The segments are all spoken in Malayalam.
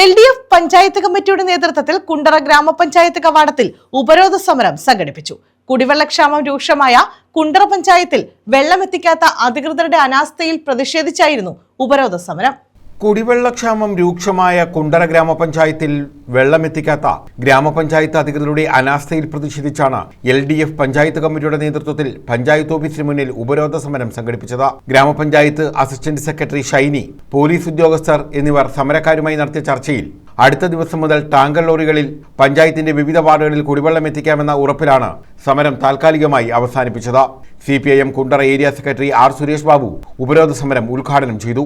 LDF പഞ്ചായത്ത് കമ്മിറ്റിയുടെ നേതൃത്വത്തിൽ കുണ്ടറ ഗ്രാമപഞ്ചായത്ത് കവാടത്തിൽ ഉപരോധ സമരം സംഘടിപ്പിച്ചു. കുടിവെള്ളക്ഷാമം രൂക്ഷമായ കുണ്ടറ പഞ്ചായത്തിൽ വെള്ളമെത്തിക്കാത്ത അധികൃതരുടെ അനാസ്ഥയിൽ പ്രതിഷേധിച്ചായിരുന്നു ഉപരോധ സമരം. കുടിവെള്ളക്ഷാമം രൂക്ഷമായ കുണ്ടറ ഗ്രാമപഞ്ചായത്തിൽ വെള്ളമെത്തിക്കാത്ത ഗ്രാമപഞ്ചായത്ത് അധികൃതരുടെ അനാസ്ഥയിൽ പ്രതിഷേധിച്ചാണ് LDF പഞ്ചായത്ത് കമ്മിറ്റിയുടെ നേതൃത്വത്തിൽ പഞ്ചായത്ത് ഓഫീസിന് മുന്നിൽ ഉപരോധ സമരം സംഘടിപ്പിച്ചത്. ഗ്രാമപഞ്ചായത്ത് അസിസ്റ്റന്റ് സെക്രട്ടറി ഷൈനി, പോലീസ് ഉദ്യോഗസ്ഥർ എന്നിവർ സമരക്കാരുമായി നടത്തിയ ചർച്ചയിൽ അടുത്ത ദിവസം മുതൽ ടാങ്കർ ലോറികളിൽ പഞ്ചായത്തിന്റെ വിവിധ വാർഡുകളിൽ കുടിവെള്ളം എത്തിക്കാമെന്ന ഉറപ്പിലാണ് സമരം താൽക്കാലികമായി അവസാനിപ്പിച്ചത്. CPIM Kundara area secretary R. Suresh Babu ഉപരോധ സമരം ഉദ്ഘാടനം ചെയ്തു.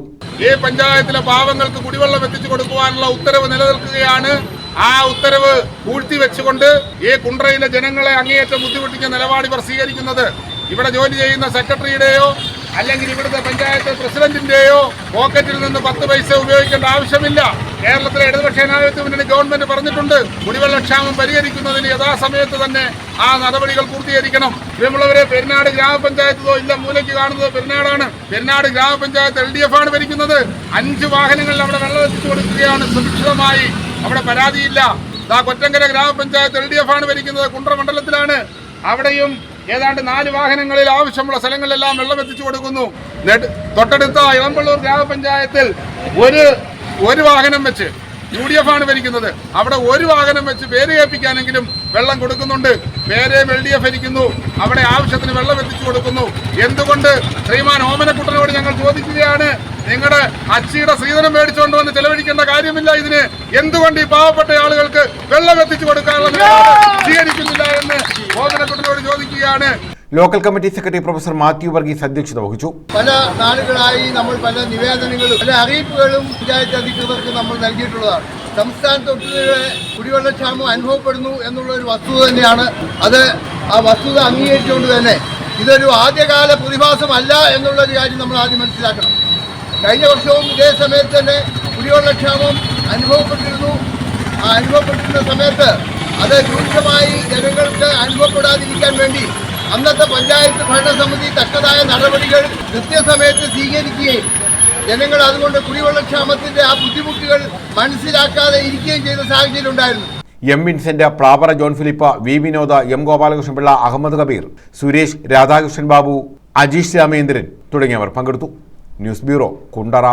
ഈ പഞ്ചായത്തിലെ പാവങ്ങൾക്ക് കുടിവെള്ളം എത്തിച്ചു കൊടുക്കുവാനുള്ള ഉത്തരവ് നിലനിൽക്കുകയാണ്. ആ ഉത്തരവ് പൂഴ്ത്തിവെച്ചുകൊണ്ട് ഈ കുണ്ടറയിലെ ജനങ്ങളെ അങ്ങേയറ്റം ബുദ്ധിമുട്ടിക്കുന്ന നിലപാട് ഇവർ സ്വീകരിക്കുന്നത് ഇവിടെ ജോലി ചെയ്യുന്ന സെക്രട്ടറിയുടെയോ അല്ലെങ്കിൽ ഇവിടുത്തെ പഞ്ചായത്ത് പ്രസിഡന്റിന്റെയോ പോക്കറ്റിൽ നിന്ന് 10 പൈസ ഉപയോഗിക്കേണ്ട ആവശ്യമില്ല. കേരളത്തിലെ ഇടതുപക്ഷ ജനാധിപത്യ മുന്നണി ഗവൺമെന്റ് പറഞ്ഞിട്ടുണ്ട്, കുടിവെള്ളക്ഷാമം പരിഹരിക്കുന്നതിന് യഥാസമയത്ത് തന്നെ ആ നടപടികൾ പൂർത്തീകരിക്കണം. ഇവമുള്ളവരെ പെരിനാട് ഗ്രാമപഞ്ചായത്തോ ഇല്ല മൂലയ്ക്ക് കാണുന്നത് പെരിനാടാണ്. പെരിനാട് ഗ്രാമപഞ്ചായത്ത് LDF ആണ് ഭരിക്കുന്നത്. 5 വാഹനങ്ങളിൽ അവിടെ വെള്ളം എത്തിച്ചു കൊടുക്കുകയാണ് സുരക്ഷിതമായി. അവിടെ പരാതിയില്ല. കൊറ്റങ്കര ഗ്രാമപഞ്ചായത്ത് LDF ആണ് ഭരിക്കുന്നത്, കുണ്ടറ മണ്ഡലത്തിലാണ്. അവിടെയും ഏതാണ്ട് 4 വാഹനങ്ങളിൽ ആവശ്യമുള്ള സ്ഥലങ്ങളിലെല്ലാം വെള്ളം എത്തിച്ചു കൊടുക്കുന്നു. തൊട്ടടുത്ത ഇളമ്പള്ളൂർ ഗ്രാമപഞ്ചായത്തിൽ ഒരു വാഹനം വെച്ച് UDF ആണ് ഭരിക്കുന്നത്. അവിടെ 1 വാഹനം വെച്ച് പേര് കേൾപ്പിക്കാനെങ്കിലും വെള്ളം കൊടുക്കുന്നുണ്ട്. പേരെയും LDF ഭരിക്കുന്നു. അവിടെ ആവശ്യത്തിന് വെള്ളം എത്തിച്ചു കൊടുക്കുന്നു. എന്തുകൊണ്ട് ശ്രീമാൻ ഓമനക്കുട്ടനോട് ഞങ്ങൾ ചോദിക്കുകയാണ്, നിങ്ങളുടെ അച്ചിയുടെ ശ്രീധരം മേടിച്ചുകൊണ്ട് വന്ന് ചെലവഴിക്കേണ്ട കാര്യമില്ല. ഇതിന് എന്തുകൊണ്ട് ഈ പാവപ്പെട്ട ആളുകൾക്ക് വെള്ളം എത്തിച്ചു കൊടുക്കാനുള്ള സ്വീകരിക്കുന്നില്ല എന്ന് ഓമനക്കുട്ടനോട് ചോദിക്കുകയാണ്. Local committee secretary professor Mathew Varghese അധ്യക്ഷത വഹിച്ചു. പല നാളുകളായി നമ്മൾ പല നിവേദനങ്ങളും പല അറിയിപ്പുകളും പഞ്ചായത്ത് അധികൃതർക്ക് നമ്മൾ നൽകിയിട്ടുള്ളതാണ്. സംസ്ഥാനത്തൊട്ടുകളെ കുടിവെള്ളക്ഷാമം അനുഭവപ്പെടുന്നു എന്നുള്ള ഒരു വസ്തുത തന്നെയാണ്. അത് ആ വസ്തുത അംഗീകരിച്ചുകൊണ്ട് തന്നെ ഇതൊരു ആദ്യകാല പ്രതിഭാസമല്ല എന്നുള്ളൊരു കാര്യം നമ്മൾ ആദ്യം മനസ്സിലാക്കണം. കഴിഞ്ഞ വർഷവും ഇതേ സമയത്ത് തന്നെ കുടിവെള്ളക്ഷാമം അനുഭവപ്പെട്ടിരുന്നു. ആ അനുഭവപ്പെട്ടിരുന്ന സമയത്ത് അത് രൂക്ഷമായി ജനങ്ങൾക്ക് അനുഭവപ്പെടാതിരിക്കാൻ വേണ്ടി അന്നത്തെ പഞ്ചായത്ത് ഭരണസമിതി തക്കതായ നടപടികൾ കൃത്യസമയത്ത് സ്വീകരിക്കുകയും ജനങ്ങൾ അതുകൊണ്ട് കുടിവെള്ളക്ഷാമത്തിന്റെ ആ ബുദ്ധിമുട്ടുകൾ മനസ്സിലാക്കാതെ ഇരിക്കുകയും ചെയ്ത സാഹചര്യം ഉണ്ടായിരുന്നു. M. Vincent, Plavara John Philip, V. Vinod, M. Gopalakrishna Pillai, Ahammed Kabeer, Suresh, Radhakrishnan Babu, Ajeesh Ramendran തുടങ്ങിയവർ പങ്കെടുത്തു. News bureau, Kundara.